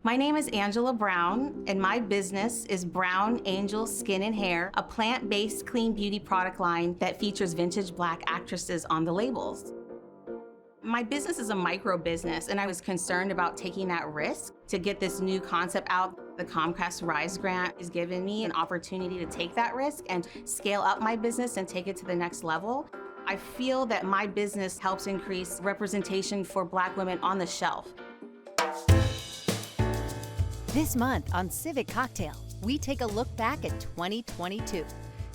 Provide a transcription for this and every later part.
My name is Angela Brown, and my business is Brown Angel Skin and Hair, a plant-based clean beauty product line that features vintage Black actresses on the labels. My business is a micro business, and I was concerned about taking that risk to get this new concept out. The Comcast Rise grant has given me an opportunity to take that risk and scale up my business and take it to the next level. I feel that my business helps increase representation for Black women on the shelf. This month on Civic Cocktail, we take a look back at 2022.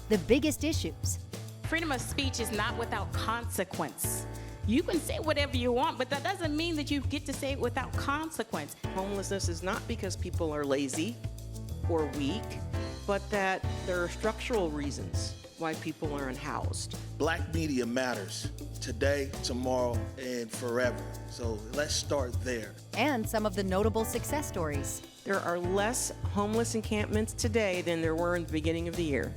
The biggest issues. Freedom of speech is not without consequence. You can say whatever you want, but that doesn't mean that you get to say it without consequence. Homelessness is not because people are lazy or weak, but that there are structural reasons why people are unhoused. Black media matters today, tomorrow, and forever. So let's start there. And some of the notable success stories. There are less homeless encampments today than there were in the beginning of the year.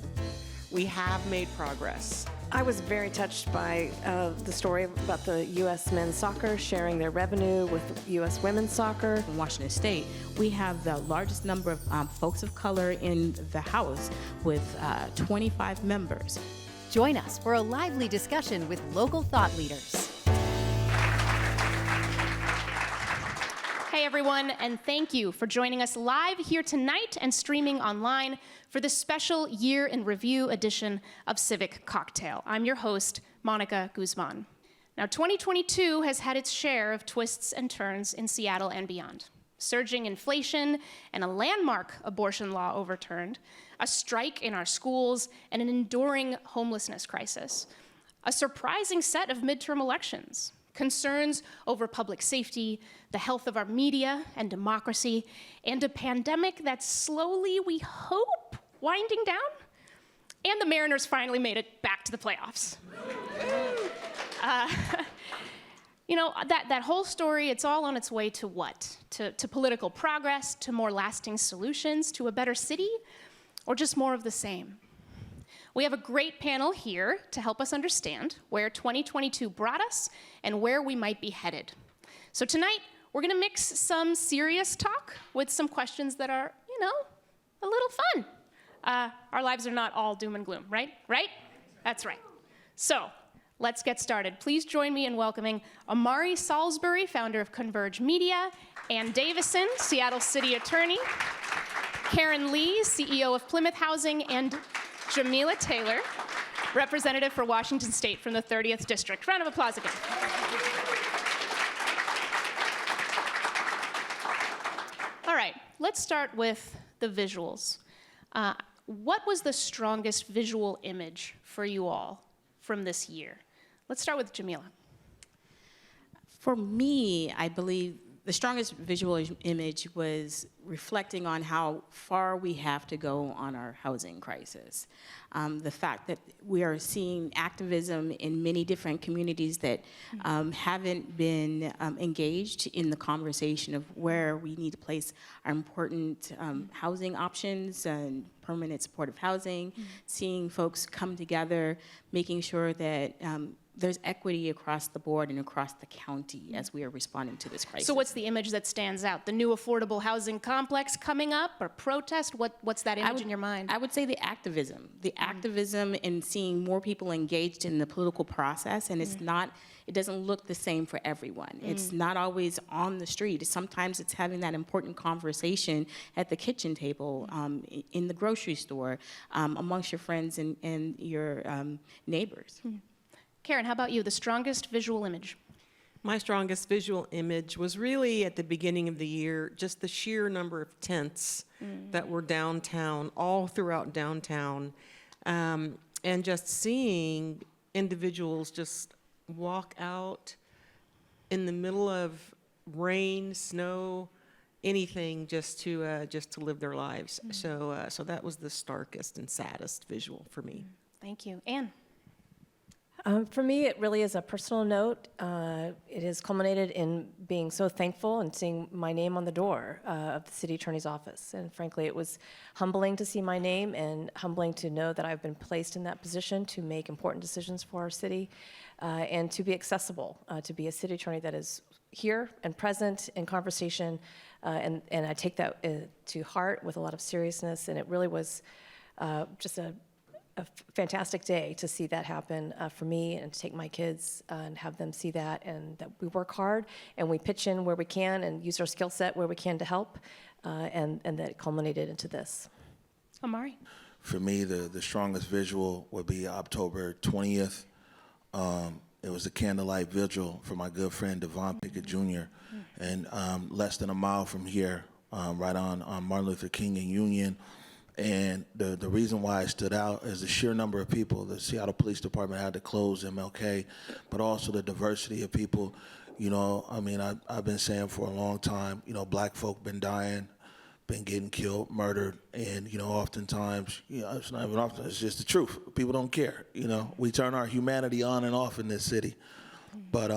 We have made progress. I was very touched by the story about the U.S. men's soccer sharing their revenue with U.S. women's soccer. In Washington State, we have the largest number of folks of color in the House with 25 members. Join us for a lively discussion with local thought leaders. Hey everyone, and thank you for joining us live here tonight and streaming online for the special Year in Review edition of Civic Cocktail. I'm your host, Monica Guzman. Now, 2022 has had its share of twists and turns in Seattle and beyond. Surging inflation and a landmark abortion law overturned, a strike in our schools, and an enduring homelessness crisis. A surprising set of midterm elections. Concerns over public safety, the health of our media and democracy, and a pandemic that's slowly, we hope, winding down. And the Mariners finally made it back to the playoffs. That whole story, it's all on its way to what? To political progress, to more lasting solutions, to a better city, or just more of the same? We have a great panel here to help us understand where 2022 brought us and where we might be headed. So tonight, we're gonna mix some serious talk with some questions that are, a little fun. Our lives are not all doom and gloom, right? Right? That's right. So, let's get started. Please join me in welcoming Omari Salisbury, founder of Converge Media, and Davison, Seattle City Attorney, Karen Lee, CEO of Plymouth Housing, and Jamila Taylor, representative for Washington State from the 30th District. Round of applause again. All right, let's start with the visuals. What was the strongest visual image for you all from this year? Let's start with Jamila. For me, I believe the strongest visual image was reflecting on how far we have to go on our housing crisis. The fact that we are seeing activism in many different communities that haven't been engaged in the conversation of where we need to place our important housing options and permanent supportive housing, seeing folks come together, making sure that there's equity across the board and across the county as we are responding to this crisis. So what's the image that stands out? The new affordable housing complex coming up, or protest? What's that image in your mind? I would say the activism. The activism in seeing more people engaged in the political process, and it doesn't look the same for everyone. It's not always on the street. Sometimes it's having that important conversation at the kitchen table, in the grocery store, amongst your friends and your neighbors. Karen, how about you? The strongest visual image? My strongest visual image was really at the beginning of the year, just the sheer number of tents that were downtown, all throughout downtown, and just seeing individuals just walk out in the middle of rain, snow, anything just to live their lives. So that was the starkest and saddest visual for me. Thank you. Anne? For me, it really is a personal note. It has culminated in being so thankful and seeing my name on the door of the city attorney's office. And frankly, it was humbling to see my name and humbling to know that I've been placed in that position to make important decisions for our city and to be accessible, to be a city attorney that is here and present in conversation And I take that to heart with a lot of seriousness, and it really was just a fantastic day to see that happen for me and to take my kids and have them see that, and that we work hard and we pitch in where we can and use our skill set where we can to help, and that culminated into this. Omari. For me, the strongest visual would be October 20th. It was a candlelight vigil for my good friend Devon Pickett Jr. And less than a mile from here, right on Martin Luther King and Union. And the reason why it stood out is the sheer number of people. The Seattle Police Department had to close MLK, but also the diversity of people. You know, I mean, I've been saying for a long time, you know, black folk been dying, been getting killed, murdered, and, you know, oftentimes, you know, it's not even often, it's just the truth. People don't care, you know. We turn our humanity on and off in this city. But,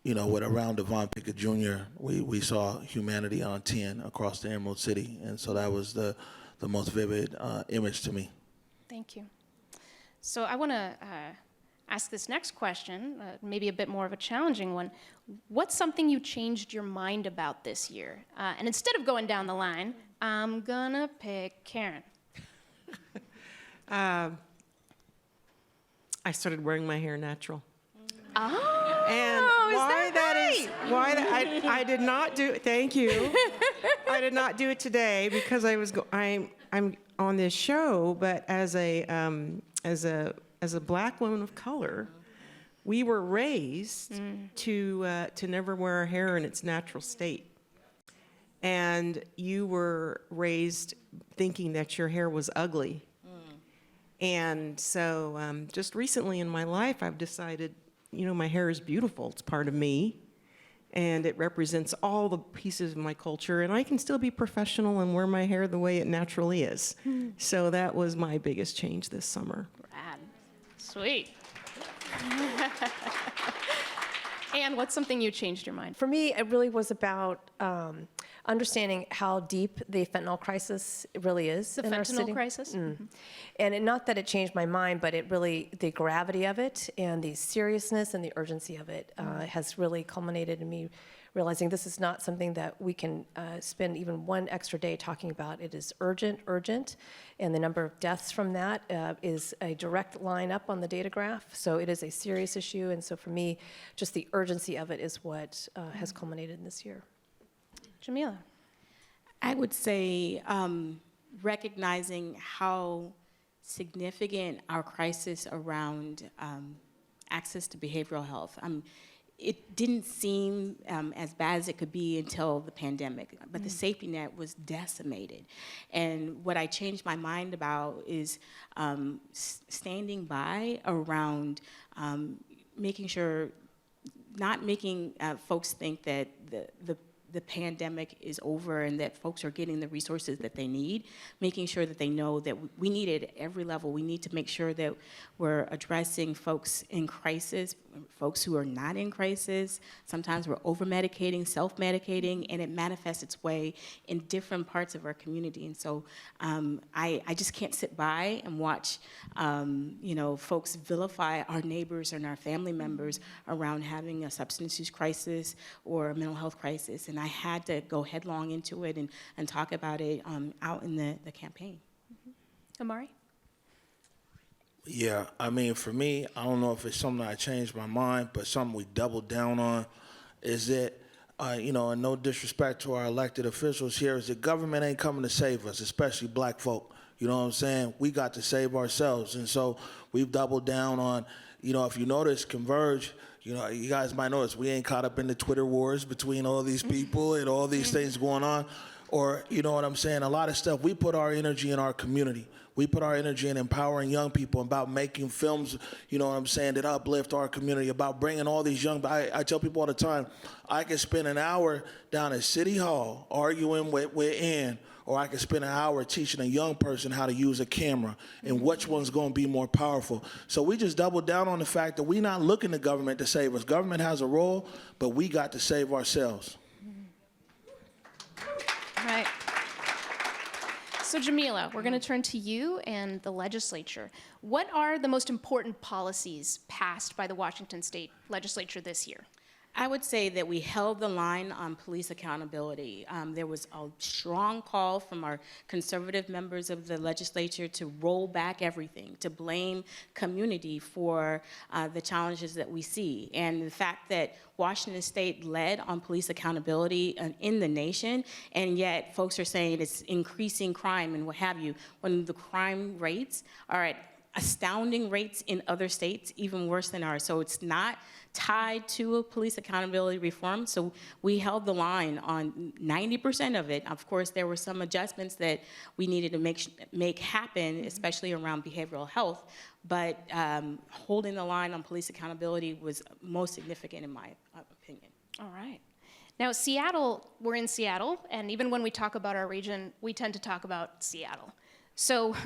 you know, with around Devon Pickett Jr., we saw humanity on 10 across the Emerald City, and so that was the most vivid image to me. Thank you. So I want to ask this next question, maybe a bit more of a challenging one. What's something you changed your mind about this year? And instead of going down the line, I'm gonna pick Karen. I started wearing my hair natural. Oh, And I did not do it. Thank you. I did not do it today because I'm on this show, but as a black woman of color, we were raised to never wear our hair in its natural state. And you were raised thinking that your hair was ugly. And so just recently in my life, I've decided, you know, my hair is beautiful. It's part of me. And it represents all the pieces of my culture. And I can still be professional and wear my hair the way it naturally is. So that was my biggest change this summer. Rad. Sweet. And what's something you changed your mind? For me, it really was about understanding how deep the fentanyl crisis really is The in our city. fentanyl crisis? And not that it changed my mind, but it really, the gravity of it and the seriousness and the urgency of it has really culminated in me realizing this is not something that we can spend even one extra day talking about. It is urgent, and the number of deaths from that is a direct line up on the data graph. So it is a serious issue, and so for me, just the urgency of it is what has culminated in this year. Jamila. I would say recognizing how significant our crisis around access to behavioral health. It didn't seem as bad as it could be until the pandemic, but the safety net was decimated. And what I changed my mind about is standing by around making sure, not making folks think that the pandemic is over and that folks are getting the resources that they need, making sure that they know that we need it at every level. We need to make sure that we're addressing folks in crisis, folks who are not in crisis. Sometimes we're over-medicating, self-medicating, and it manifests its way in different parts of our community. And so I just can't sit by and watch folks vilify our neighbors and our family members around having a substance use crisis or a mental health crisis. And I had to go headlong into it and talk about it out in the campaign. Omari? Yeah, I mean, for me, I don't know if it's something I changed my mind, but something we doubled down on is that, and no disrespect to our elected officials here, is that government ain't coming to save us, especially black folk. You know what I'm saying? We got to save ourselves. And so we've doubled down on, if you notice, Converge, you guys might notice we ain't caught up in the Twitter wars between all these people and all these things going on. Or, you know what I'm saying? A lot of stuff, we put our energy in our community. We put our energy in empowering young people, about making films, you know what I'm saying, that uplift our community, about bringing all these young, I tell people all the time, I can spend an hour down at City Hall arguing with Ann, or I can spend an hour teaching a young person how to use a camera and which one's going to be more powerful. So we just doubled down on the fact that we're not looking to government to save us. Government has a role, but we got to save ourselves. Right. So Jamila, we're going to turn to you and the legislature. What are the most important policies passed by the Washington State Legislature this year? I would say that we held the line on police accountability. There was a strong call from our conservative members of the legislature to roll back everything, to blame community for the challenges that we see. And the fact that Washington State led on police accountability in the nation, and yet folks are saying it's increasing crime and what have you, when the crime rates are at astounding rates in other states, even worse than ours. So it's not tied to a police accountability reform. So we held the line on 90% of it. Of course, there were some adjustments that we needed to make happen, especially around behavioral health. But holding the line on police accountability was most significant in my opinion. All right. Now, Seattle, we're in Seattle, and even when we talk about our region, we tend to talk about Seattle. So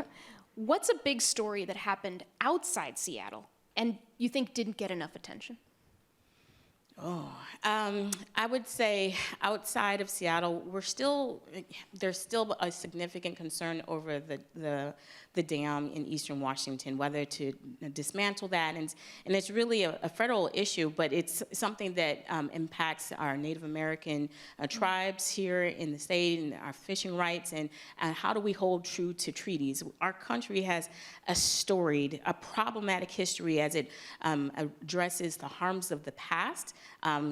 what's a big story that happened outside Seattle and you think didn't get enough attention? I would say outside of Seattle, there's still a significant concern over the dam in eastern Washington, whether to dismantle that, and it's really a federal issue, but it's something that impacts our Native American tribes here in the state and our fishing rights, and how do we hold true to treaties? Our country has a problematic history as it addresses the harms of the past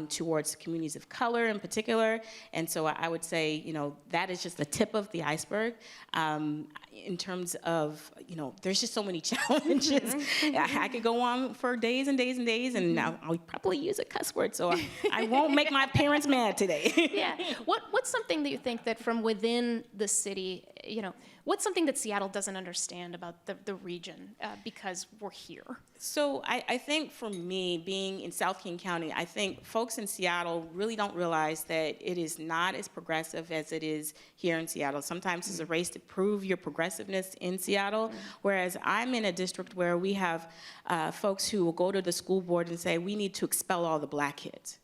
towards communities of color in particular, and so I would say, that is just the tip of the iceberg. In terms of, there's just so many challenges. I could go on for days and days and days, and I'll probably use a cuss word, so I won't make my parents mad today. Yeah. What's something that you think that from within the city, what's something that Seattle doesn't understand about the region because we're here? So I think for me, being in South King County, I think folks in Seattle really don't realize that it is not as progressive as it is here in Seattle. Sometimes it's a race to prove your progressiveness in Seattle, whereas I'm in a district where we have folks who will go to the school board and say, we need to expel all the black kids.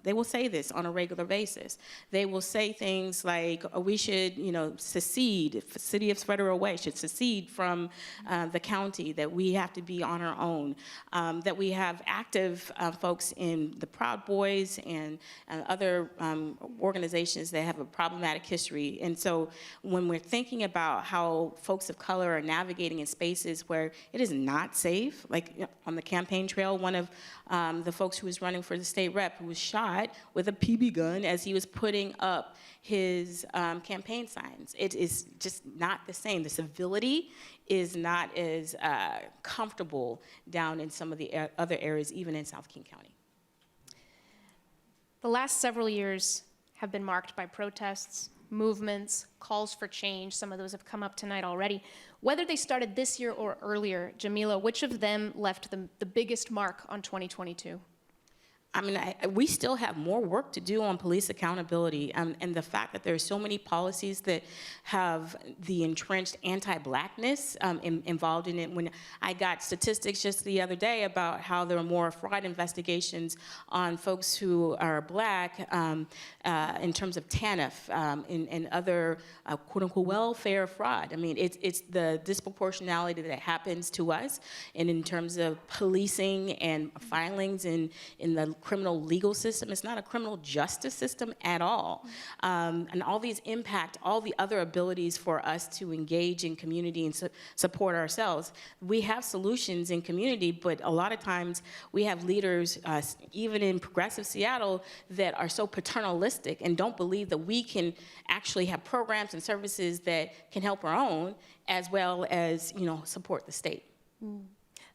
They will say this on a regular basis. They will say things like, we should, secede, the city of Federal Way should secede from the county, that we have to be on our own, that we have active folks in the Proud Boys and other organizations that have a problematic history. And so when we're thinking about how folks of color are navigating in spaces where it is not safe, like on the campaign trail, one of the folks who was running for the state rep who was shot with a PB gun as he was putting up his campaign signs. It is just not the same. The civility is not as comfortable down in some of the other areas, even in South King County. The last several years have been marked by protests, movements, calls for change. Some of those have come up tonight already. Whether they started this year or earlier, Jamila, which of them left the biggest mark on 2022? I mean, we still have more work to do on police accountability, and the fact that there are so many policies that have the entrenched anti-Blackness involved in it. When I got statistics just the other day about how there are more fraud investigations on folks who are Black in terms of TANF and other quote-unquote welfare fraud. I mean, it's the disproportionality that happens to us, and in terms of policing and filings in the criminal legal system. It's not a criminal justice system at all. And all these impact all the other abilities for us to engage in community and support ourselves. We have solutions in community, but a lot of times we have leaders, even in progressive Seattle, that are so paternalistic and don't believe that we can actually have programs and services that can help our own, as well as, support the state.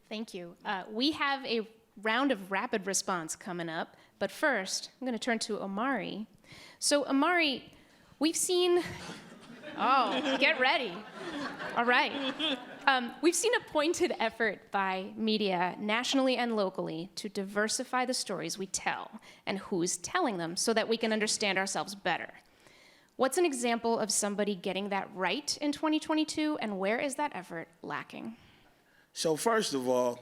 Thank you. We have a round of rapid response coming up, but first, I'm going to turn to Omari. So, Omari, we've seen, get ready. All right. We've seen a pointed effort by media, nationally and locally, to diversify the stories we tell and who's telling them so that we can understand ourselves better. What's an example of somebody getting that right in 2022, and where is that effort lacking? So first of all,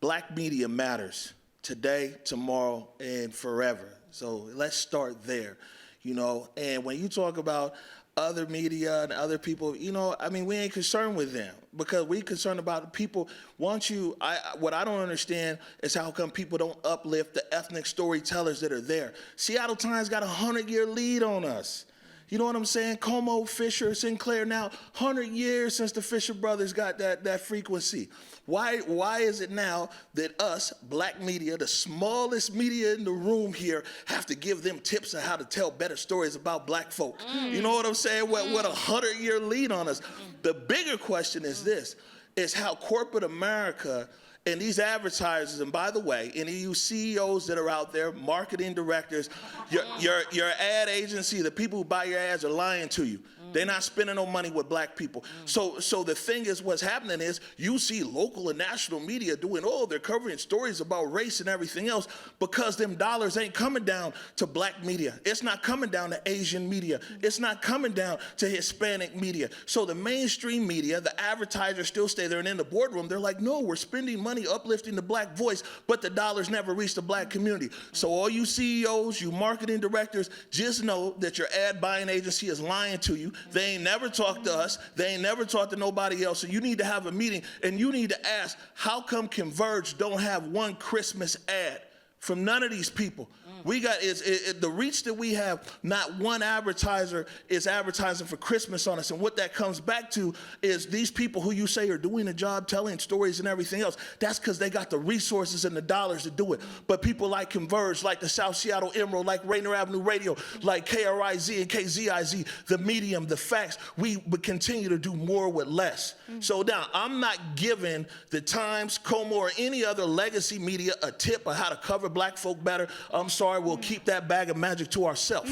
Black media matters today, tomorrow, and forever. So let's start there. you know. And when you talk about other media and other people, you know, I mean, we ain't concerned with them because we concerned about the people. What I don't understand is how come people don't uplift the ethnic storytellers that are there. Seattle Times got a 100-year lead on us. You know what I'm saying? Como, Fisher, Sinclair, now 100 years since the Fisher brothers got that frequency. Why is it now that us, black media, the smallest media in the room here, have to give them tips on how to tell better stories about black folks? You know what I'm saying? What a 100-year lead on us. The bigger question is this, is how corporate America and these advertisers, and by the way, any of you CEOs that are out there, marketing directors, your ad agency, the people who buy your ads are lying to you. They're not spending no money with black people. So the thing is, what's happening is you see local and national media doing, they're covering stories about race and everything else because them dollars ain't coming down to black media. It's not coming down to Asian media. It's not coming down to Hispanic media. So the mainstream media, the advertisers still stay there, and in the boardroom, they're like, no, we're spending money uplifting the black voice, but the dollars never reach the black community. So all you CEOs, you marketing directors, just know that your ad buying agency is lying to you. They ain't never talked to us. They ain't never talked to nobody else. So you need to have a meeting, and you need to ask, how come Converge don't have one Christmas ad from none of these people? We got the reach that we have. Not one advertiser is advertising for Christmas on us. And what that comes back to is these people who you say are doing a job telling stories and everything else. That's because they got the resources and the dollars to do it. But people like Converge, like the South Seattle Emerald, like Rainier Avenue Radio, like KRIZ and KZIZ, the Medium, the Facts, we would continue to do more with less. So now I'm not giving the Times, Como, or any other legacy media a tip on how to cover black folk better. I'm sorry. We'll keep that bag of magic to ourselves.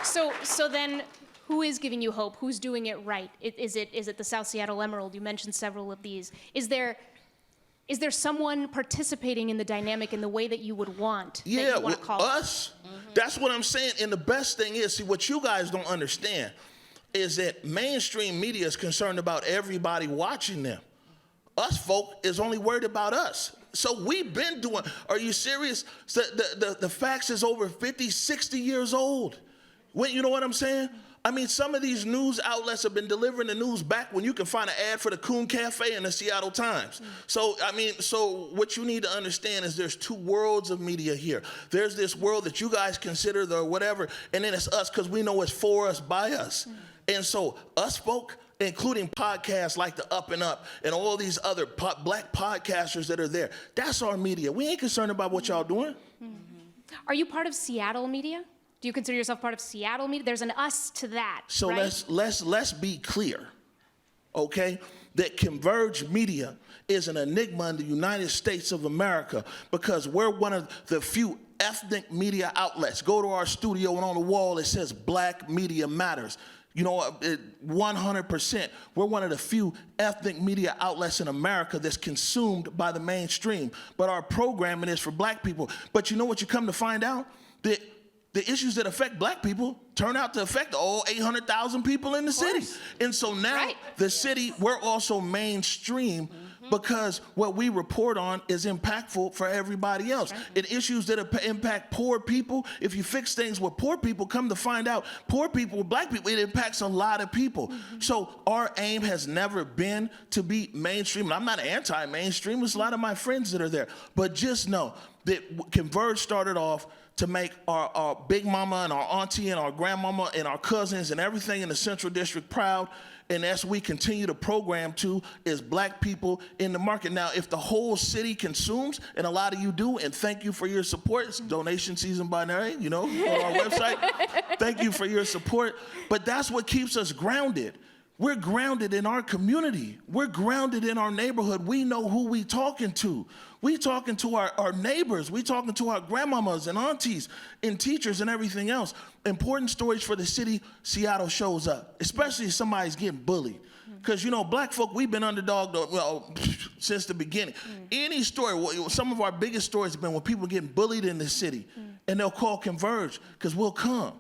So then, who is giving you hope? Who's doing it right? Is it the South Seattle Emerald? You mentioned several of these. Is there someone participating in the dynamic in the way that you would want? Yeah, that you with us. That's what I'm saying. And the best thing is, see, what you guys don't understand is that mainstream media is concerned about everybody watching them. Us folk is only worried about us. So we've been doing, are you serious? The Facts is over 50, 60 years old. You know what I'm saying? I mean, some of these news outlets have been delivering the news back when you can find an ad for the Coon Cafe in the Seattle Times. So, I mean, what you need to understand is there's two worlds of media here. There's this world that you guys consider the whatever, and then it's us because we know it's for us, by us. And so us folk, including podcasts like the Up and Up and all these other black podcasters that are there. That's our media. We ain't concerned about what y'all doing. Are you part of Seattle media? Do you consider yourself part of Seattle media? There's an us to that, So right? let's be clear, okay? That Converge Media is an enigma in the United States of America because we're one of the few ethnic media outlets. Go to our studio and on the wall it says Black Media Matters. You know, 100%. We're one of the few ethnic media outlets in America that's consumed by the mainstream. But our programming is for black people. But you know what you come to find out? That the issues that affect black people turn out to affect all 800,000 people in the city. And so now the city, we're also mainstream because what we report on is impactful for everybody else. And issues that impact poor people, if you fix things with poor people, come to find out, poor people, black people, it impacts a lot of people. So our aim has never been to be mainstream. And I'm not anti-mainstream, there's a lot of my friends that are there. But just know that Converge started off to make our big mama and our auntie and our grandmama and our cousins and everything in the Central District proud. And as we continue to program to is black people in the market. Now, if the whole city consumes, and a lot of you do, and thank you for your support. It's donation season by now, you know, on our website. Thank you for your support. But that's what keeps us grounded. We're grounded in our community. We're grounded in our neighborhood. We know who we talking to. We talking to our neighbors. We talking to our grandmamas and aunties and teachers and everything else. Important stories for the city, Seattle shows up, especially if somebody's getting bullied. Because, you know, black folk, we've been underdog since the beginning. Any story, some of our biggest stories have been when people getting bullied in the city, and they'll call Converge because we'll come.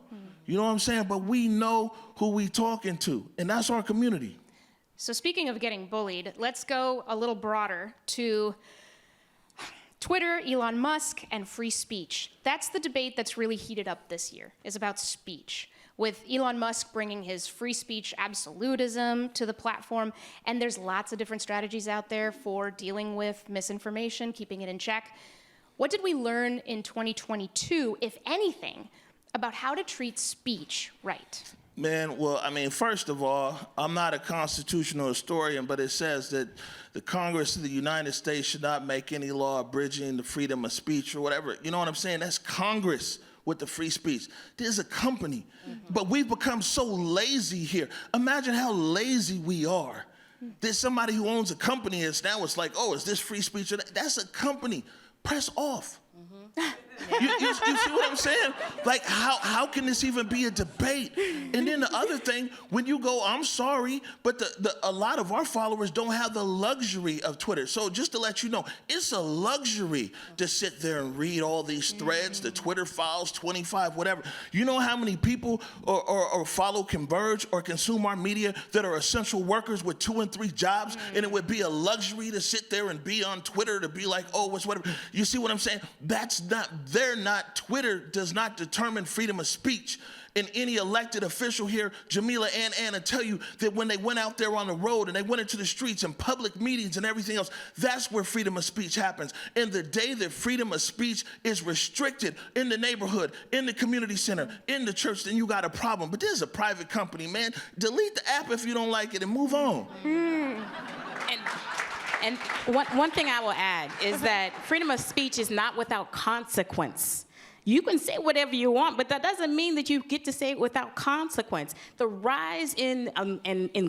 You know what I'm saying? But we know who we talking to, and that's our community. So speaking of getting bullied, let's go a little broader to Twitter, Elon Musk, and free speech. That's the debate that's really heated up this year, is about speech, with Elon Musk bringing his free speech absolutism to the platform. And there's lots of different strategies out there for dealing with misinformation, keeping it in check. What did we learn in 2022, if anything, about how to treat speech right? Man, well, I mean, first of all, I'm not a constitutional historian, but it says that the Congress of the United States should not make any law abridging the freedom of speech or whatever. You know what I'm saying? That's Congress with the free speech. There's a company, but we've become so lazy here. Imagine how lazy we are. There's somebody who owns a company and now it's like, oh, is this free speech? That's a company. Press off. You see what I'm saying? Like, how can this even be a debate? And then the other thing, when you go, I'm sorry, but a lot of our followers don't have the luxury of Twitter. So just to let you know, it's a luxury to sit there and read all these threads, the Twitter files, 25, whatever. You know how many people or follow Converge or consume our media that are essential workers with 2 and 3 jobs, and it would be a luxury to sit there and be on Twitter to be like, oh, what's whatever. You see what I'm saying? Twitter does not determine freedom of speech. And any elected official here, Jamila and Anna, tell you that when they went out there on the road and they went into the streets and public meetings and everything else, that's where freedom of speech happens. And the day that freedom of speech is restricted in the neighborhood, in the community center, in the church, then you got a problem. But this is a private company, man. Delete the app if you don't like it and move on. And one thing I will add is that freedom of speech is not without consequence. You can say whatever you want, but that doesn't mean that you get to say it without consequence. The rise in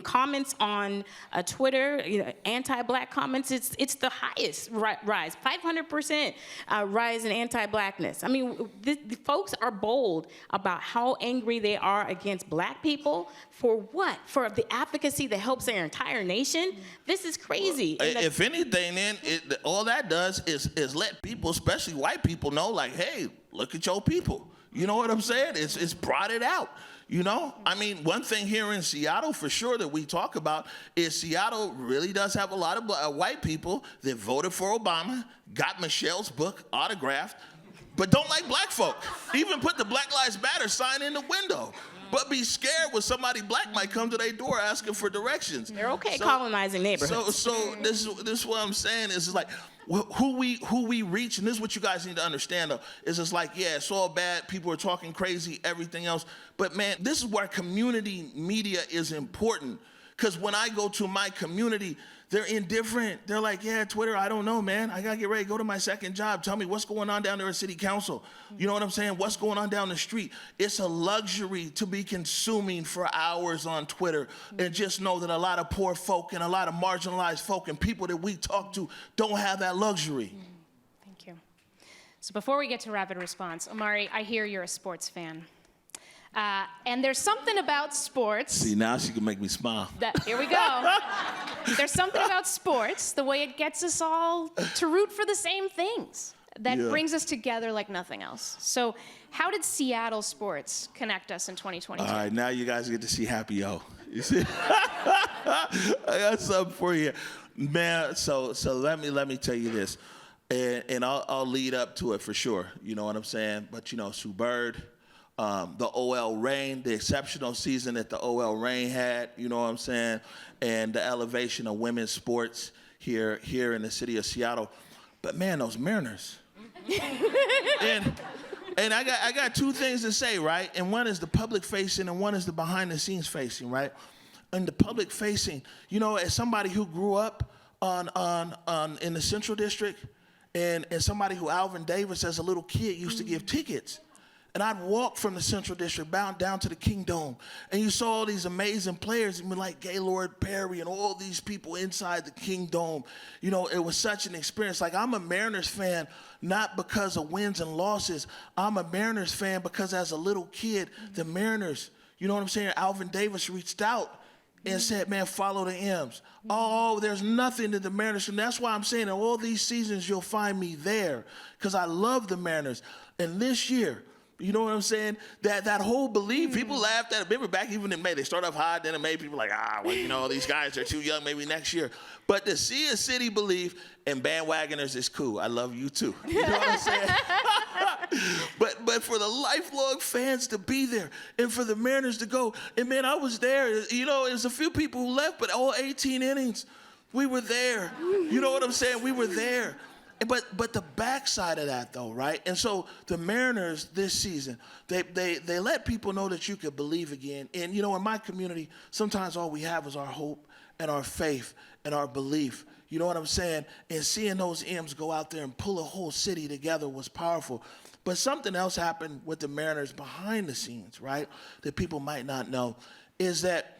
comments on Twitter, anti-Black comments, it's the highest rise, 500% rise in anti-Blackness. I mean, the folks are bold about how angry they are against Black people. For what? For the advocacy that helps their entire nation? This is crazy. Well, if anything, then all that does is let people, especially white people, know, like, hey, look at your people. You know what I'm saying? It's brought it out. You know? I mean, one thing here in Seattle for sure that we talk about is Seattle really does have a lot of white people that voted for Obama, got Michelle's book autographed, but don't like Black folk. Even put the Black Lives Matter sign in the window. But be scared when somebody Black might come to their door asking for directions. They're okay colonizing neighborhoods. So this is what I'm saying is like who we reach, and this is what you guys need to understand though, is it's like, yeah, it's all bad, people are talking crazy, everything else. But man, this is where community media is important. Because when I go to my community, they're indifferent. They're like, yeah, Twitter, I don't know, man. I got to get ready to go to my second job. Tell me what's going on down there at City Council. You know what I'm saying? What's going on down the street? It's a luxury to be consuming for hours on Twitter. And just know that a lot of poor folk and a lot of marginalized folk and people that we talk to don't have that luxury. Thank you. So before we get to rapid response, Omari, I hear you're a sports fan. And there's something about sports. See, now she can make me smile. Here we go. There's something about sports, the way it gets us all to root for the same things, that brings us together like nothing else. So how did Seattle sports connect us in 2022? All right, now you guys get to see Happy O. You see? I got something for you. Man, so let me tell you this. And I'll lead up to it for sure. You know what I'm saying? But, Sue Bird, the OL Reign, the exceptional season that the OL Reign had, you know what I'm saying, and the elevation of women's sports here in the city of Seattle. But man, those Mariners. and I got two things to say, right? And one is the public facing and one is the behind the scenes facing, right? And the public facing, as somebody who grew up in the Central District and somebody who Alvin Davis as a little kid used to give tickets. And I'd walk from the Central District bound down to the King Dome. And you saw all these amazing players, like Gaylord Perry and all these people inside the King Dome. It was such an experience. Like, I'm a Mariners fan, not because of wins and losses. I'm a Mariners fan because as a little kid, the Mariners, you know what I'm saying? Alvin Davis reached out and said, man, follow the M's. Oh, there's nothing to the Mariners. And that's why I'm saying in all these seasons, you'll find me there because I love the Mariners. And this year, You know what I'm saying? That whole belief, people laughed at it. Remember back even in May, they start off high, then in May, people like, these guys are too young, maybe next year. But to see a city believe and bandwagoners is cool. I love you too. You know what I'm saying? But for the lifelong fans to be there and for the Mariners to go, and man, I was there. You know, there's a few people who left, but all 18 innings, we were there. You know what I'm saying? We were there. But the backside of that, though, right? And so the Mariners this season, they let people know that you could believe again. And, you know, in my community, sometimes all we have is our hope and our faith and our belief. You know what I'm saying? And seeing those M's go out there and pull a whole city together was powerful. But something else happened with the Mariners behind the scenes, right, that people might not know, is that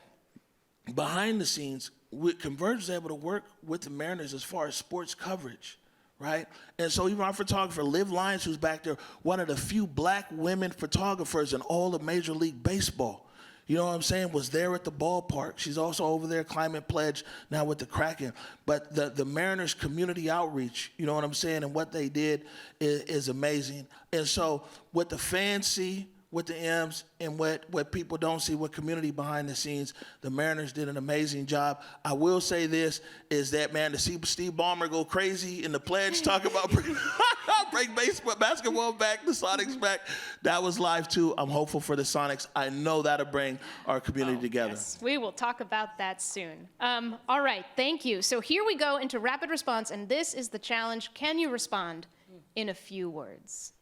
behind the scenes, Converge was able to work with the Mariners as far as sports coverage. Right? And so even our photographer, Liv Lyons, who's back there, one of the few black women photographers in all of Major League Baseball, you know what I'm saying, was there at the ballpark. She's also over there, Climate Pledge, now with the Kraken. But the Mariners community outreach, you know what I'm saying, and what they did is amazing. And so what the fans see with the M's and what people don't see, what community behind the scenes, the Mariners did an amazing job. I will say this, is that, man, to see Steve Ballmer go crazy in the pledge, talk about bring basketball back, the Sonics back, that was live too. I'm hopeful for the Sonics. I know that'll bring our community together. Yes, we will talk about that soon. All right, thank you. So here we go into rapid response, and this is the challenge. Can you respond in a few words?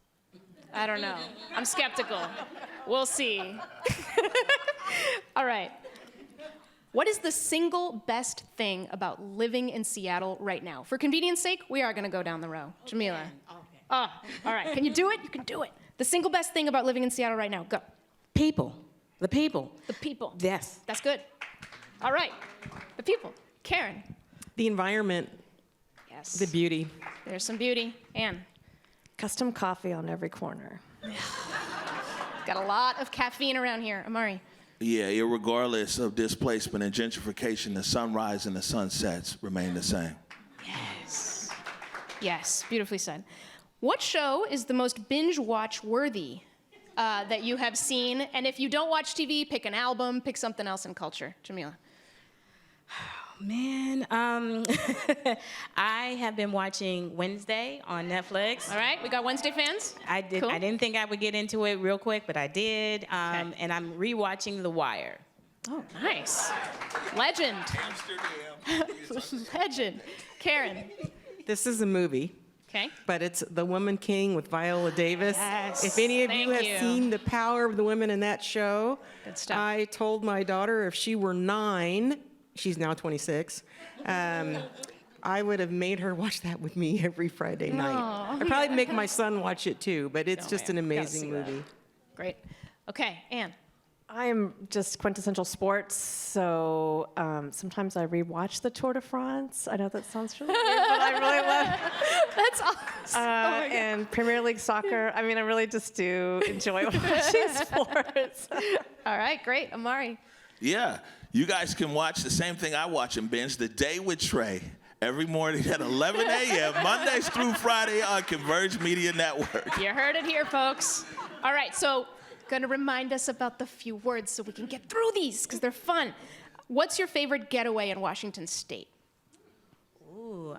I don't know. I'm skeptical. We'll see. All right. What is the single best thing about living in Seattle right now? For convenience sake, we are going to go down the row. Jamila. Okay. Oh, all right. Can you do it? You can do it. The single best thing about living in Seattle right now. Go. People. The people. The people. Yes. That's good. All right. The people. Karen. The environment, Yes. the beauty. There's some beauty. Anne. Custom coffee on every corner. Got a lot of caffeine around here. Omari. Yeah, irregardless of displacement and gentrification, the sunrise and the sunsets remain the same. Yes. Yes, beautifully said. What show is the most binge-watch worthy that you have seen? And if you don't watch TV, pick an album, pick something else in culture. Jamila. Man, I have been watching Wednesday on Netflix. All right, we got Wednesday fans? I did. Cool. I didn't think I would get into it real quick, but I did. And I'm rewatching The Wire. Oh, nice. Legend. Legend. Karen. This is a movie. Okay. But it's The Woman King with Viola Davis. Yes, If any of you thank have you. seen the power of the women in that show, Good stuff. I told my daughter if she were 9, she's now 26, I would have made her watch that with me every Friday night. I'd probably make my son watch it too, but it's just an Gotta amazing see that. movie. Great. Okay, Anne. I am just quintessential sports, so sometimes I rewatch the Tour de France. I know that sounds really weird, but I really love That's awesome. and Premier League soccer. I mean, I really just do enjoy watching sports. All right, great. Amari. Yeah, you guys can watch the same thing I watch and binge, The Day with Trey, every morning at 11 a.m., Mondays through Friday on Converge Media Network. You heard it here, folks. All right, so gonna remind us about the few words so we can get through these because they're fun. What's your favorite getaway in Washington State? Ooh,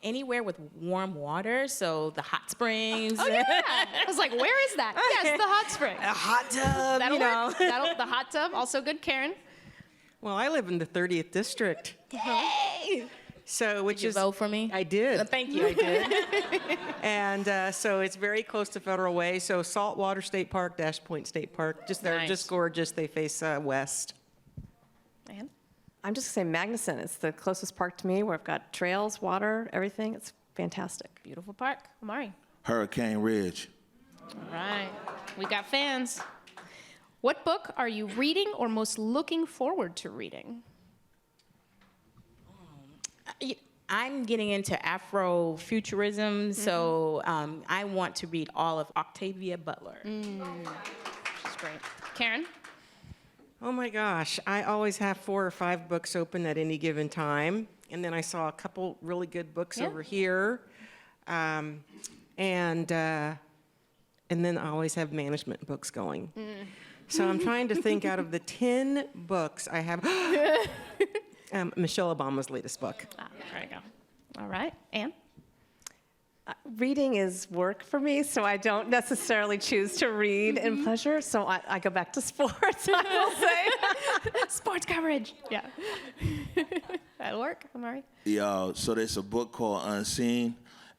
anywhere with warm water, so the hot springs. Oh yeah, I was like, where is that? Yes, the hot spring. A hot tub, That'll you know. work. The hot tub, also good. Karen. Well, I live in the 30th district. Hey! So, which Did you is vote for me? I did. Thank you. I did. And so it's very close to Federal Way. So Saltwater State Park, Dash Point State Park, they're Nice. just gorgeous. They face west. Anne. I'm just gonna say Magnuson. It's the closest park to me where I've got trails, water, everything. It's fantastic. Beautiful park. Amari. Hurricane Ridge. All right, we got fans. What book are you reading or most looking forward to reading? I'm getting into Afrofuturism, so I want to read all of Octavia Butler. She's great. Karen. Oh my gosh, I always have 4 or 5 books open at any given time. And then I saw a couple really good books Yeah. over here. And and then I always have management books going. So I'm trying to think out of the 10 books I have. Michelle Obama's latest book. There you go. All right, Anne? Reading is work for me, so I don't necessarily choose to read in pleasure, so I go back to sports, I will say. Sports coverage. Yeah. That'll work, Omari. So there's a book called Unseen,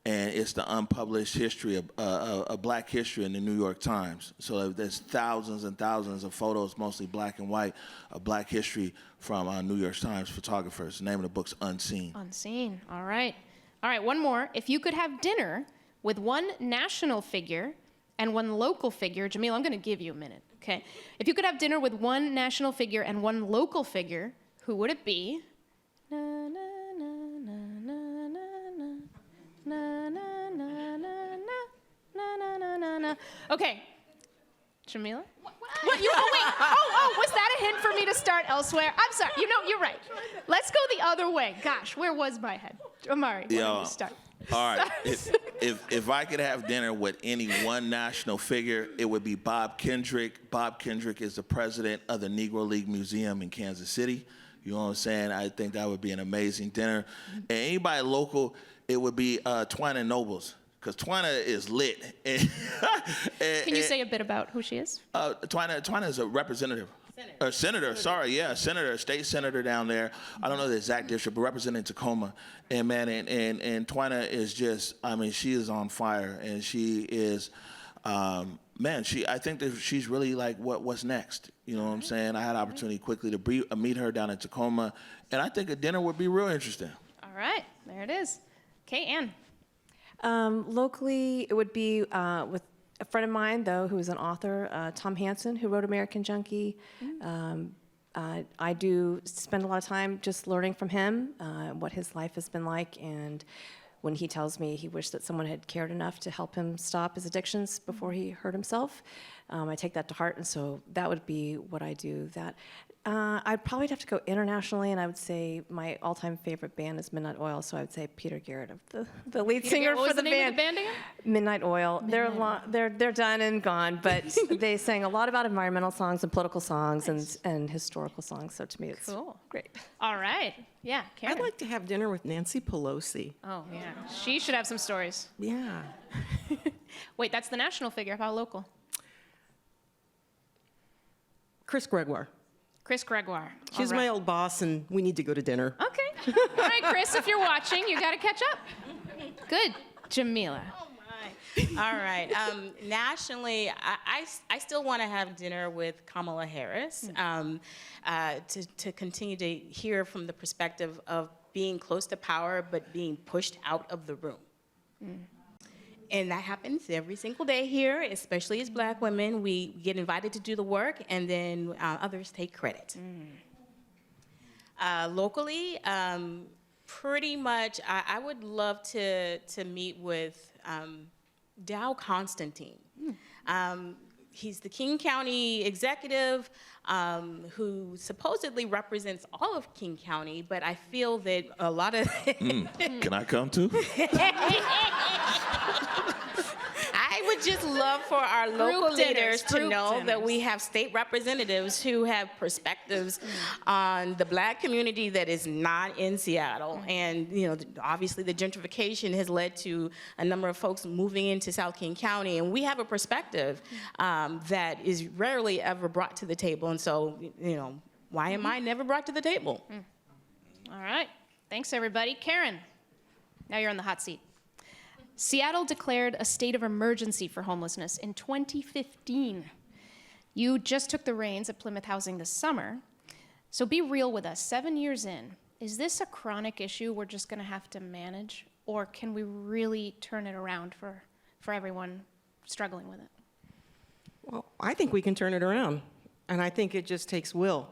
and it's the unpublished history of Black history in the New York Times. So there's thousands and thousands of photos, mostly black and white, of Black history from New York Times photographers. The name of the book's Unseen. Unseen. All right. All right, one more. If you could have dinner with one national figure and one local figure, Jamila, I'm going to give you a minute, okay? If you could have dinner with one national figure and one local figure, who would it be? Na, na, na, na, na, na, na, na, na, na, na, na, na, na, na. Okay, Jamila? What? Was that a hint for me to start elsewhere? I'm sorry. You're right. Let's go the other way. Gosh, where was my head? Omari, why don't you start? All right. If I could have dinner with any one national figure, it would be Bob Kendrick. Bob Kendrick is the president of the Negro League Museum in Kansas City. You know what I'm saying? I think that would be an amazing dinner. And anybody local, it would be Twyna Nobles, because Twyna is lit. Can you say a bit about who she is? Twyna is a representative. Senator, state senator down there. I don't know the exact district, but representing Tacoma. And man, and Twyna is just, I mean, she is on fire, and she is, I think that she's really like what's next. You know what I'm saying? I had an opportunity quickly to meet her down in Tacoma, and I think a dinner would be real interesting. All right, there it is. Okay, Anne. Locally, it would be with a friend of mine, though, who is an author, Tom Hansen, who wrote American Junkie. I do spend a lot of time just learning from him what his life has been like, and when he tells me he wished that someone had cared enough to help him stop his addictions before he hurt himself, I take that to heart, and so that would be what I do. I'd probably have to go internationally, and I would say my all-time favorite band is Midnight Oil, so I would say Peter Garrett, of the lead singer for the band. What was the name of the band again? Midnight Oil. They're done and gone, but they sang a lot about environmental songs and political songs and historical songs. So to me, it's great. All right. Yeah, Karen. I'd like to have dinner with Nancy Pelosi. Oh, yeah. She should have some stories. Yeah. Wait, that's the national figure. How local? Chris Gregoire. Chris Gregoire. She's my old boss, and we need to go to dinner. Okay. All right, Chris, if you're watching, you got to catch up. Good. Jamila. All right. Nationally, I still want to have dinner with Kamala Harris to continue to hear from the perspective of being close to power but being pushed out of the room. And that happens every single day here, especially as Black women. We get invited to do the work, and then others take credit. Locally, pretty much, I would love to meet with Dow Constantine. He's the King County executive who supposedly represents all of King County, but I feel that a lot of... Can I come too? I would just love for our local leaders to know that we have state representatives who have perspectives on the Black community that is not in Seattle. And, you know, obviously the gentrification has led to a number of folks moving into South King County, and we have a perspective that is rarely ever brought to the table. And so, you know, why am I never brought to the table? All right. Thanks, everybody. Karen, now you're on the hot seat. Seattle declared a state of emergency for homelessness in 2015. You just took the reins at Plymouth Housing this summer. So be real with us. 7 years in, is this a chronic issue we're just going to have to manage? Or can we really turn it around for everyone struggling with it? Well, I think we can turn it around. And I think it just takes will.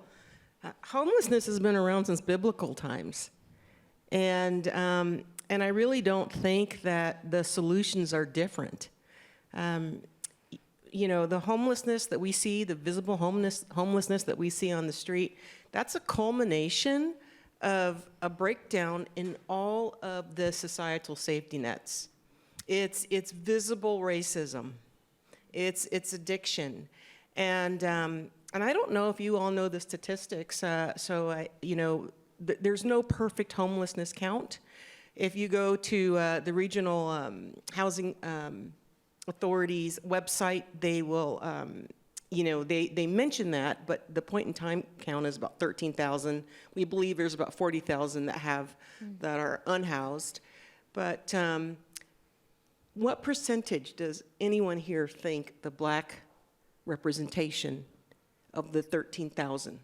Homelessness has been around since biblical times. And I really don't think that the solutions are different. You know, the homelessness that we see, the visible homelessness that we see on the street, that's a culmination of a breakdown in all of the societal safety nets. It's visible racism. It's addiction. And I don't know if you all know the statistics. There's no perfect homelessness count. If you go to the regional housing authorities website, they will, they mention that, but the point in time count is about 13,000. We believe there's about 40,000 that are unhoused. But what percentage does anyone here think the Black representation of the 13,000?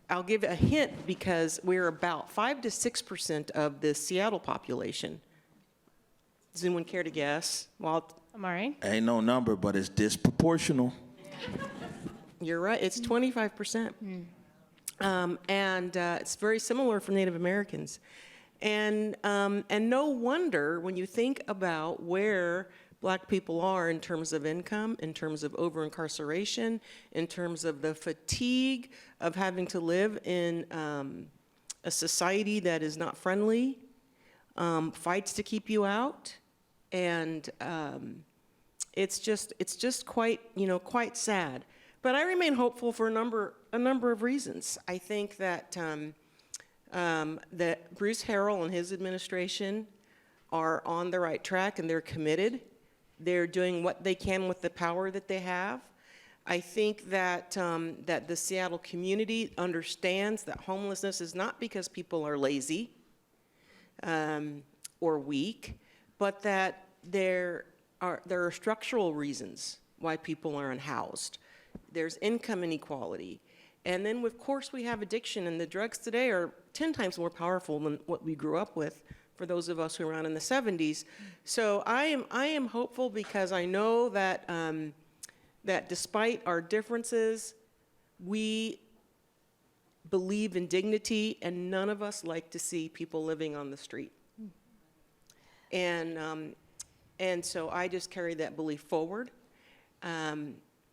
I'll give a hint because we're about 5 to 6% of the Seattle population. Does anyone care to guess? Well, Omari? Ain't no number, but it's disproportional. You're right, it's 25%. It's very similar for Native Americans. And no wonder when you think about where Black people are in terms of income, in terms of over-incarceration, in terms of the fatigue of having to live in a society that is not friendly, fights to keep you out, and it's just quite sad. But I remain hopeful for a number of reasons. I think that that Bruce Harrell and his administration are on the right track, and they're committed. They're doing what they can with the power that they have. I think that that the Seattle community understands that homelessness is not because people are lazy or weak, but that there are structural reasons why people are unhoused. There's income inequality. And then, of course, we have addiction, and the drugs today are 10 times more powerful than what we grew up with for those of us who were around in the 70s. So I am hopeful because I know that, that despite our differences, we believe in dignity, and none of us like to see people living on the street. And so I just carry that belief forward.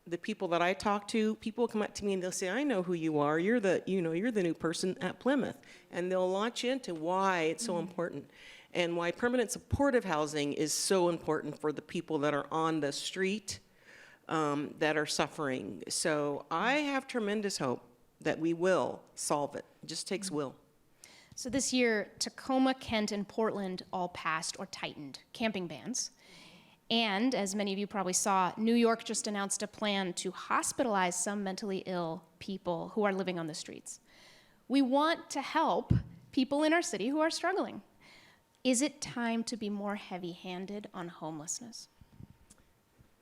The people that I talk to, people come up to me and they'll say, I know who you are. You're the new person at Plymouth. And they'll launch into why it's so important and why permanent supportive housing is so important for the people that are on the street that are suffering. So I have tremendous hope that we will solve it. It just takes will. So this year, Tacoma, Kent, and Portland all passed or tightened camping bans. And as many of you probably saw, New York just announced a plan to hospitalize some mentally ill people who are living on the streets. We want to help people in our city who are struggling. Is it time to be more heavy-handed on homelessness?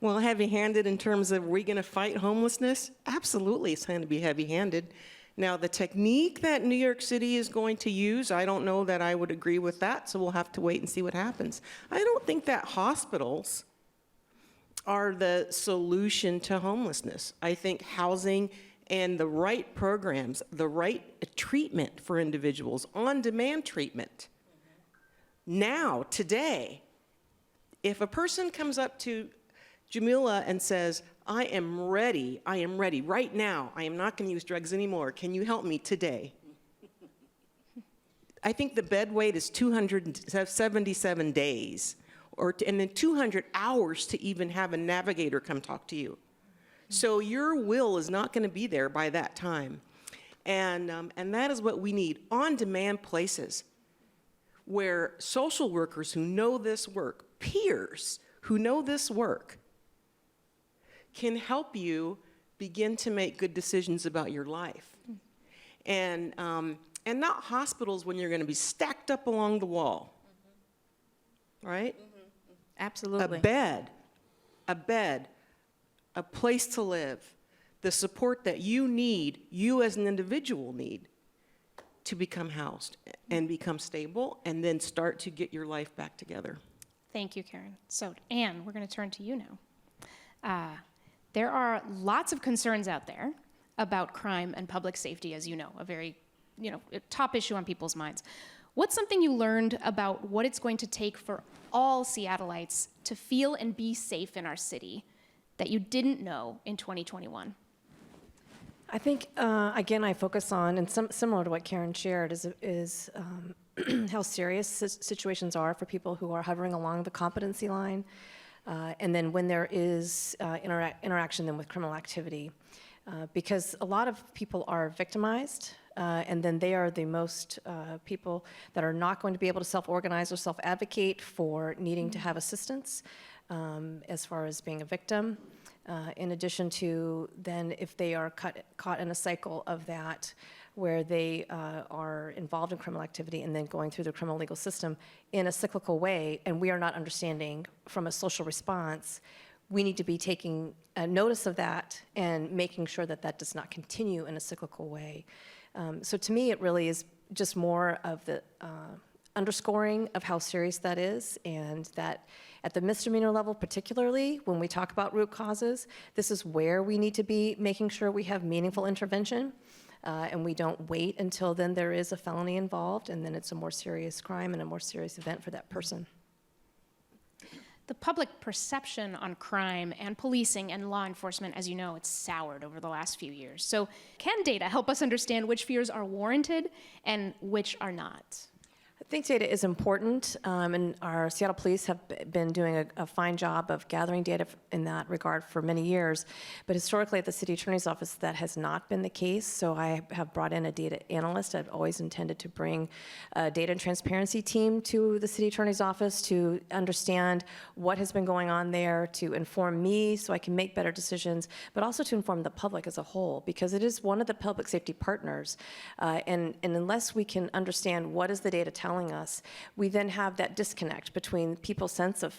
Well, heavy-handed in terms of, are we going to fight homelessness? Absolutely, it's time to be heavy-handed. Now, the technique that New York City is going to use, I don't know that I would agree with that, so we'll have to wait and see what happens. I don't think that hospitals are the solution to homelessness. I think housing and the right programs, the right treatment for individuals, on-demand treatment. Now, today, if a person comes up to Jamila and says, I am ready right now. I am not going to use drugs anymore. Can you help me today? I think the bed wait is 277 days, and then 200 hours to even have a navigator come talk to you. So your will is not going to be there by that time. And that is what we need, on-demand places where social workers who know this work, peers who know this work, can help you begin to make good decisions about your life. And not hospitals when you're going to be stacked up along the wall, right? Absolutely. A bed, a place to live, the support that you as an individual need to become housed and become stable and then start to get your life back together. Thank you, Karen. So, Anne, we're going to turn to you now. There are lots of concerns out there about crime and public safety, as you know, a very, a top issue on people's minds. What's something you learned about what it's going to take for all Seattleites to feel and be safe in our city that you didn't know in 2021? I think, again, I focus on, and similar to what Karen shared, is how serious situations are for people who are hovering along the competency line. And then when there is interaction then with criminal activity, because a lot of people are victimized, and then they are the most people that are not going to be able to self-organize or self-advocate for needing to have assistance as far as being a victim. In addition to then if they are caught in a cycle of that where they are involved in criminal activity and then going through the criminal legal system in a cyclical way, and we are not understanding from a social response, we need to be taking notice of that and making sure that that does not continue in a cyclical way. So to me, it really is just more of the underscoring of how serious that is, and that at the misdemeanor level particularly, when we talk about root causes, this is where we need to be making sure we have meaningful intervention, and we don't wait until then there is a felony involved, and then it's a more serious crime and a more serious event for that person. The public perception on crime and policing and law enforcement, as you know, it's soured over the last few years. So can data help us understand which fears are warranted and which are not? I think data is important, and our Seattle police have been doing a fine job of gathering data in that regard for many years. But historically at the city attorney's office, that has not been the case. So I have brought in a data analyst. I've always intended to bring a data and transparency team to the city attorney's office to understand what has been going on there, to inform me so I can make better decisions, but also to inform the public as a whole, because it is one of the public safety partners. And unless we can understand what is the data telling us, we then have that disconnect between people's sense of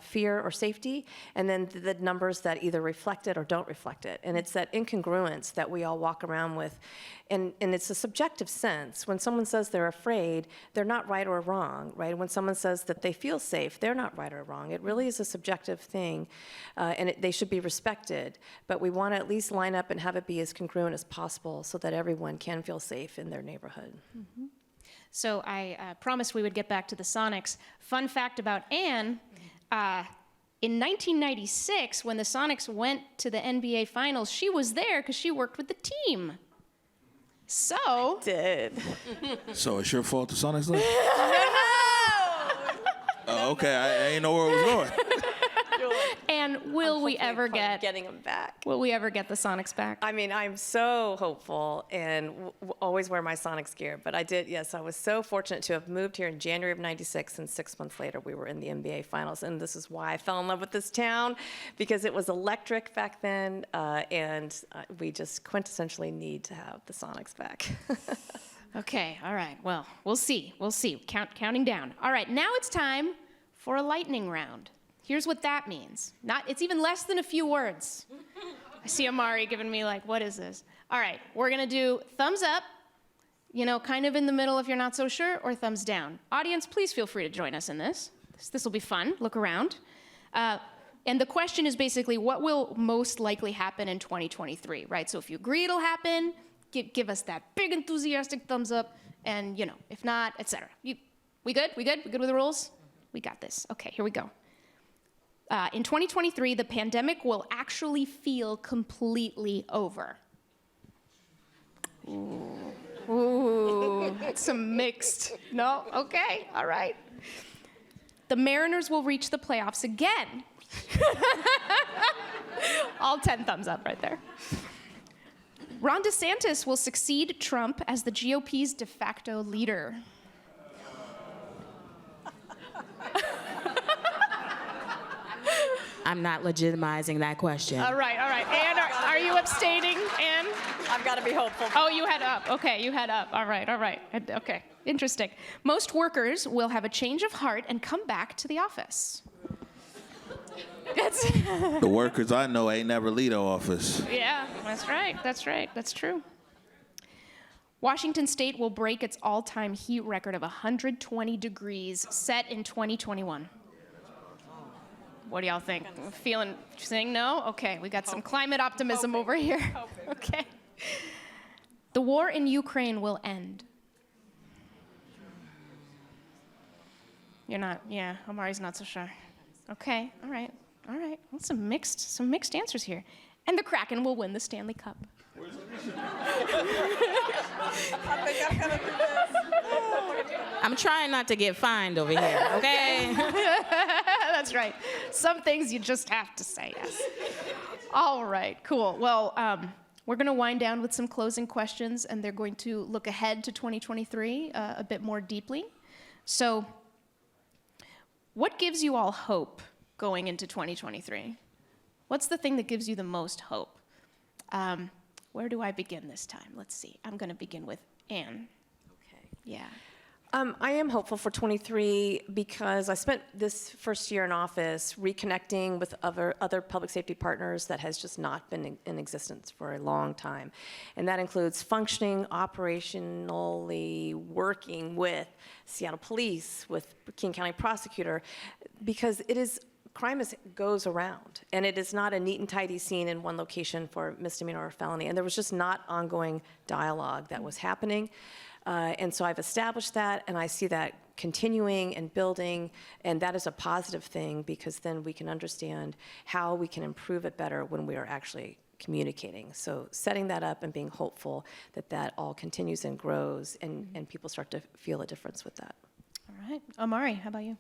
fear or safety and then the numbers that either reflect it or don't reflect it. And it's that incongruence that we all walk around with. And it's a subjective sense. When someone says they're afraid, they're not right or wrong, right? When someone says that they feel safe, they're not right or wrong. It really is a subjective thing, and they should be respected. But we want to at least line up and have it be as congruent as possible so that everyone can feel safe in their neighborhood. Mm-hmm. So I promised we would get back to the Sonics. Fun fact about Anne, in 1996, when the Sonics went to the NBA Finals, she was there because she worked with the team. So. So it's your fault the Sonics left? Oh, okay, I ain't know where it was going. And will we ever get getting them back? Will we ever get the Sonics back? I mean, I'm so hopeful and always wear my Sonics gear. But I did, yes, I was so fortunate to have moved here in January of '96, and 6 months later we were in the NBA Finals. And this is why I fell in love with this town, because it was electric back then, and we just quintessentially need to have the Sonics back. Okay, all right. Well, we'll see. We'll see. Counting down. All right, now it's time for a lightning round. Here's what that means. It's even less than a few words. I see Omari giving me like, what is this? All right, we're gonna do thumbs up, kind of in the middle if you're not so sure, or thumbs down. Audience, please feel free to join us in this. This will be fun. Look around. And the question is basically, what will most likely happen in 2023, right? So if you agree it'll happen, give us that big enthusiastic thumbs up, and if not, etc. We good? We good with the rules? We got this. Okay, here we go. In 2023, the pandemic will actually feel completely over. Ooh, that's some mixed. No? Okay, all right. The Mariners will reach the playoffs again. All 10 thumbs up right there. Ron DeSantis will succeed Trump as the GOP's de facto leader. I'm not legitimizing that question. All right. Anne, are you abstaining, Anne? I've got to be hopeful. Oh, you had up. Okay, you had up. All right. Okay, interesting. Most workers will have a change of heart and come back to the office. The workers I know ain't never leave the office. Yeah, that's right. That's true. Washington State will break its all-time heat record of 120 degrees set in 2021. What do y'all think? Saying no? Okay, we got some climate optimism over here. Okay. The war in Ukraine will end. You're not, yeah, Omari's not so sure. Okay, all right. Well, some mixed answers here. And the Kraken will win the Stanley Cup. I'm trying not to get fined over here, okay? That's right. Some things you just have to say, yes. All right, cool. Well, we're going to wind down with some closing questions, and they're going to look ahead to 2023 a bit more deeply. So, what gives you all hope going into 2023? What's the thing that gives you the most hope? Where do I begin this time? Let's see. I'm going to begin with Anne. Okay. Yeah. I am hopeful for 23 because I spent this first year in office reconnecting with other public safety partners that has just not been in existence for a long time. And that includes functioning, operationally working with Seattle Police, with King County Prosecutor, because crime goes around, and it is not a neat and tidy scene in one location for misdemeanor or felony. And there was just not ongoing dialogue that was happening. And so I've established that, and I see that continuing and building, and that is a positive thing because then we can understand how we can improve it better when we are actually communicating. So setting that up and being hopeful that that all continues and grows, and people start to feel a difference with that. All right. Omari, how about you?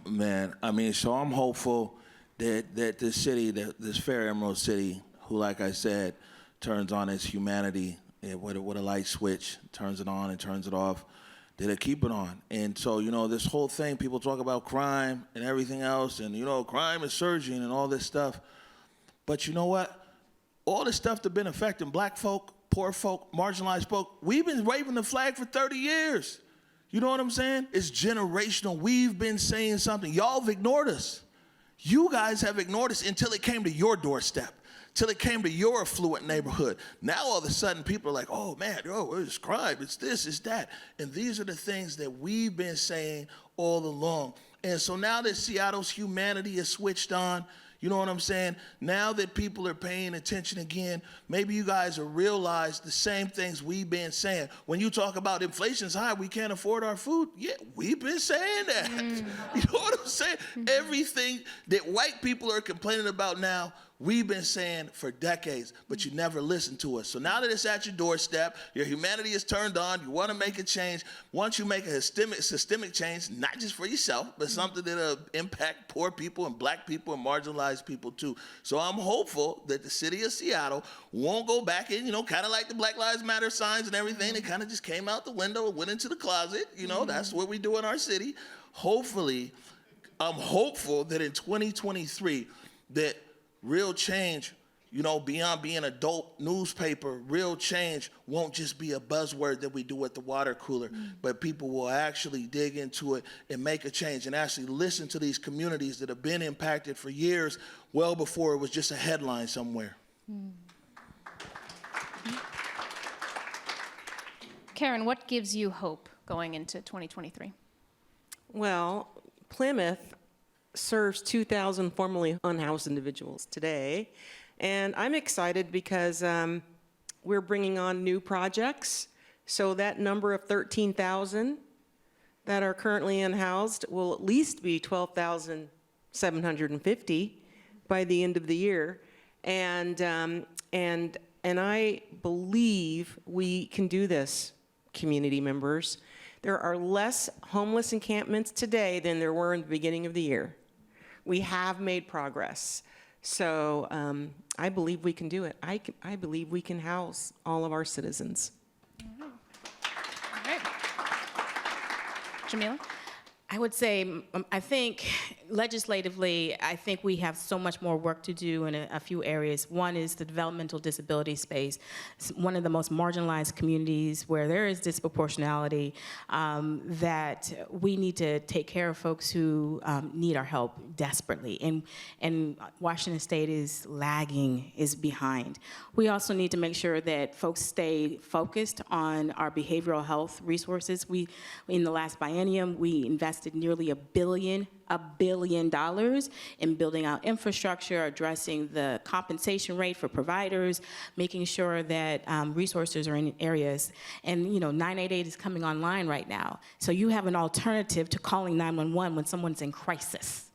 Man, I mean, so I'm hopeful that this city, this Fair Emerald City, who, like I said, turns on its humanity with a light switch, turns it on and turns it off, that it keep it on. And so, this whole thing, people talk about crime and everything else, and, crime is surging and all this stuff. But you know what? All this stuff that's been affecting black folk, poor folk, marginalized folk, we've been waving the flag for 30 years. You know what I'm saying? It's generational. We've been saying something. Y'all have ignored us. You guys have ignored us until it came to your doorstep, till it came to your affluent neighborhood. Now all of a sudden people are like, oh man, it's crime, it's this, it's that. And these are the things that we've been saying all along. And so now that Seattle's humanity is switched on, you know what I'm saying? Now that people are paying attention again, maybe you guys will realize the same things we've been saying. When you talk about inflation's high, we can't afford our food. Yeah, we've been saying that. You know what I'm saying? Everything that white people are complaining about now, we've been saying for decades, but you never listen to us. So now that it's at your doorstep, your humanity is turned on, you want to make a change. Once you make a systemic change, not just for yourself, but something that'll impact poor people and black people and marginalized people too. So I'm hopeful that the city of Seattle won't go back in, kind of like the Black Lives Matter signs and everything. It kind of just came out the window and went into the closet. That's what we do in our city. Hopefully, I'm hopeful that in 2023, that real change, beyond being a dope newspaper, real change won't just be a buzzword that we do at the water cooler, but people will actually dig into it and make a change and actually listen to these communities that have been impacted for years, well before it was just a headline somewhere. Karen, what gives you hope going into 2023? Well, Plymouth serves 2,000 formerly unhoused individuals today. And I'm excited because we're bringing on new projects. So that number of 13,000 that are currently unhoused will at least be 12,750 by the end of the year. And I believe we can do this, community members. There are less homeless encampments today than there were in the beginning of the year. We have made progress. So I believe we can do it. I believe we can house all of our citizens. All right. Jamila? I would say, I think legislatively, I think we have so much more work to do in a few areas. One is the developmental disability space. It's one of the most marginalized communities where there is disproportionality, that we need to take care of folks who need our help desperately. And Washington State is lagging, is behind. We also need to make sure that folks stay focused on our behavioral health resources. In the last biennium, we invested nearly $1 billion in building out infrastructure, addressing the compensation rate for providers, making sure that resources are in areas. And 988 is coming online right now. So you have an alternative to calling 911 when someone's in crisis.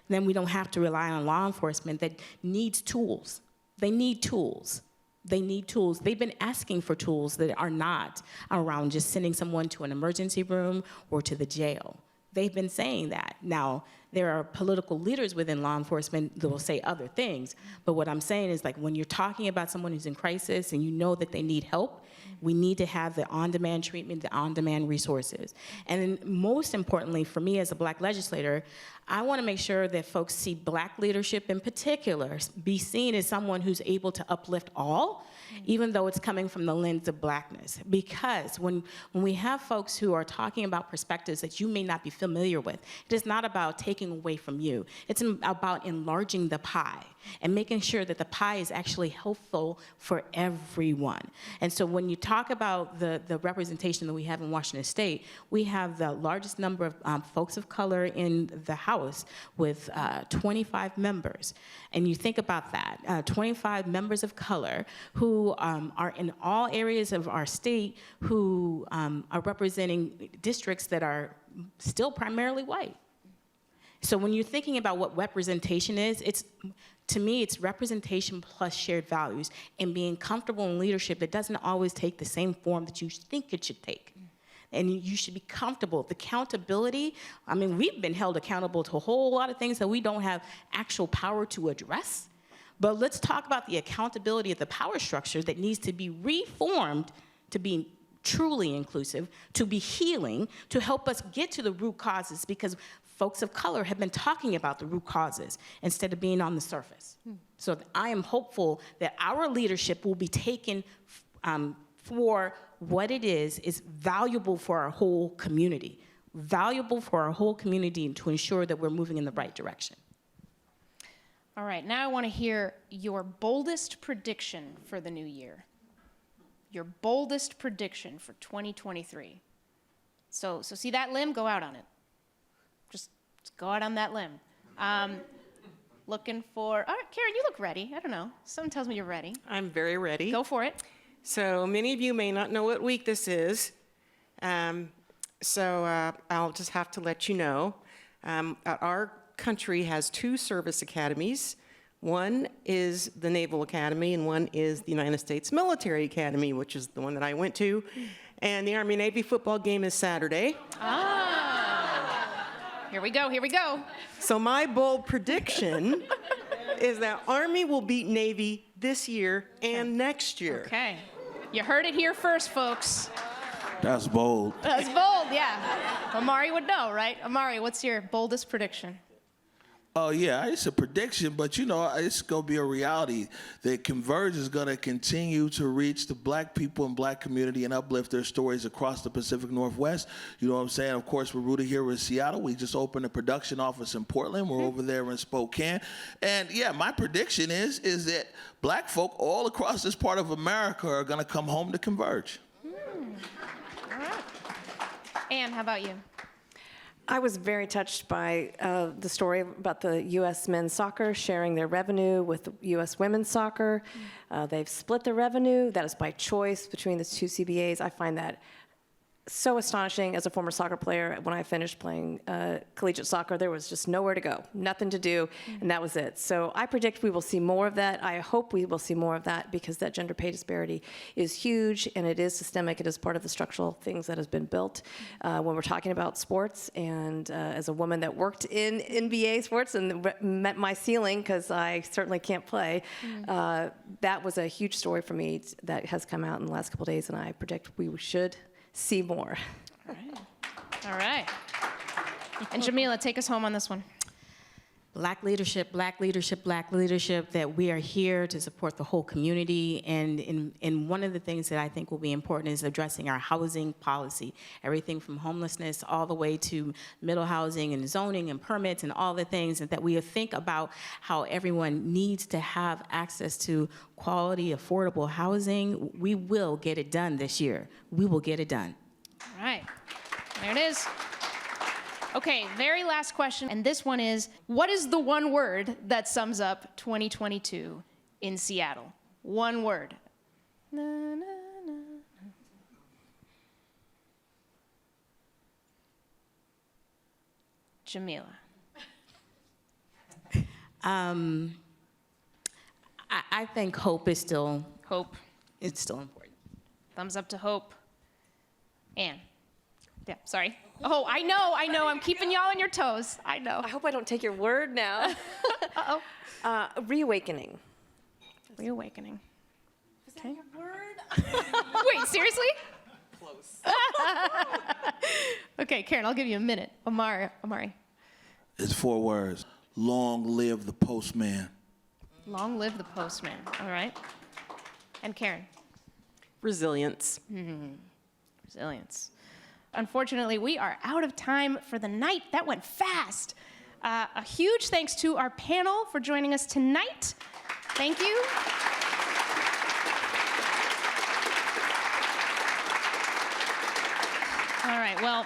Then we don't have to rely on law enforcement that needs tools. They need tools. They need tools. They've been asking for tools that are not around just sending someone to an emergency room or to the jail. They've been saying that. Now, there are political leaders within law enforcement that will say other things, but what I'm saying is, like, when you're talking about someone who's in crisis and you know that they need help, we need to have the on-demand treatment, the on-demand resources. And then most importantly, for me as a Black legislator, I want to make sure that folks see Black leadership in particular be seen as someone who's able to uplift all, even though it's coming from the lens of Blackness. Because when we have folks who are talking about perspectives that you may not be familiar with, it is not about taking away from you. It's about enlarging the pie and making sure that the pie is actually helpful for everyone. And so when you talk about the representation that we have in Washington State, we have the largest number of folks of color in the House with 25 members. And you think about that, 25 members of color who are in all areas of our state who are representing districts that are still primarily white. So when you're thinking about what representation is, to me, it's representation plus shared values and being comfortable in leadership that doesn't always take the same form that you think it should take. And you should be comfortable. The accountability, I mean, we've been held accountable to a whole lot of things that we don't have actual power to address. But let's talk about the accountability of the power structure that needs to be reformed to be truly inclusive, to be healing, to help us get to the root causes, because folks of color have been talking about the root causes instead of being on the surface. So I am hopeful that our leadership will be taken for what it is valuable for our whole community, to ensure that we're moving in the right direction. All right, now I want to hear your boldest prediction for the new year. Your boldest prediction for 2023. So see that limb? Go out on it. Just go out on that limb. Looking for, all right, Karen, you look ready. I don't know. Someone tells me you're ready. I'm very ready. Go for it. So many of you may not know what week this is. So I'll just have to let you know. Our country has 2 service academies. One is the Naval Academy, and one is the United States Military Academy, which is the one that I went to. And the Army-Navy football game is Saturday. Here we go. So my bold prediction is that Army will beat Navy this year and next year. Okay. You heard it here first, folks. That's bold. That's bold, yeah. Omari would know, right? Omari, what's your boldest prediction? Oh, yeah, it's a prediction, but, you know, it's going to be a reality that Converge is going to continue to reach the Black people and Black community and uplift their stories across the Pacific Northwest. You know what I'm saying? Of course, we're rooted here in Seattle. We just opened a production office in Portland. We're over there in Spokane. And, yeah, my prediction is that Black folk all across this part of America are going to come home to Converge. All right. Ann, how about you? I was very touched by the story about the U.S. men's soccer sharing their revenue with U.S. women's soccer. They've split the revenue. That is by choice between the 2 CBAs. I find that so astonishing. As a former soccer player, when I finished playing collegiate soccer, there was just nowhere to go, nothing to do, and that was it. So I predict we will see more of that. I hope we will see more of that, because that gender pay disparity is huge, and it is systemic. It is part of the structural things that has been built. When we're talking about sports, and as a woman that worked in NBA sports and met my ceiling, because I certainly can't play, that was a huge story for me that has come out in the last couple of days, and I predict we should see more. All right. And Jamila, take us home on this one. Black leadership, that we are here to support the whole community. And one of the things that I think will be important is addressing our housing policy, everything from homelessness all the way to middle housing and zoning and permits and all the things, and that we think about how everyone needs to have access to quality, affordable housing. We will get it done this year. We will get it done. All right. There it is. Okay, very last question, and this one is, what is the one word that sums up 2022 in Seattle? One word. Na, na, na. Jamila. I think hope is still Hope. It's still important. Thumbs up to hope. Anne. Yeah, sorry. Oh, I know. I'm keeping y'all on your toes. I know. I hope I don't take your word now. Uh-oh. Reawakening. Reawakening. Is that your word? Wait, seriously? Close. Okay, Karen, I'll give you a minute. Omari. It's 4 words. Long live the postman. Long live the postman. All right. And Karen. Resilience. Resilience. Unfortunately, we are out of time for the night. That went fast. A huge thanks to our panel for joining us tonight. Thank you. All right, well,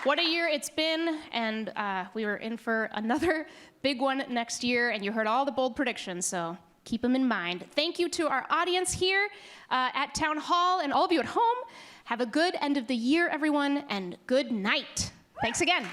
what a year it's been, and we were in for another big one next year, and you heard all the bold predictions, so keep them in mind. Thank you to our audience here at Town Hall and all of you at home. Have a good end of the year, everyone, and good night. Thanks again.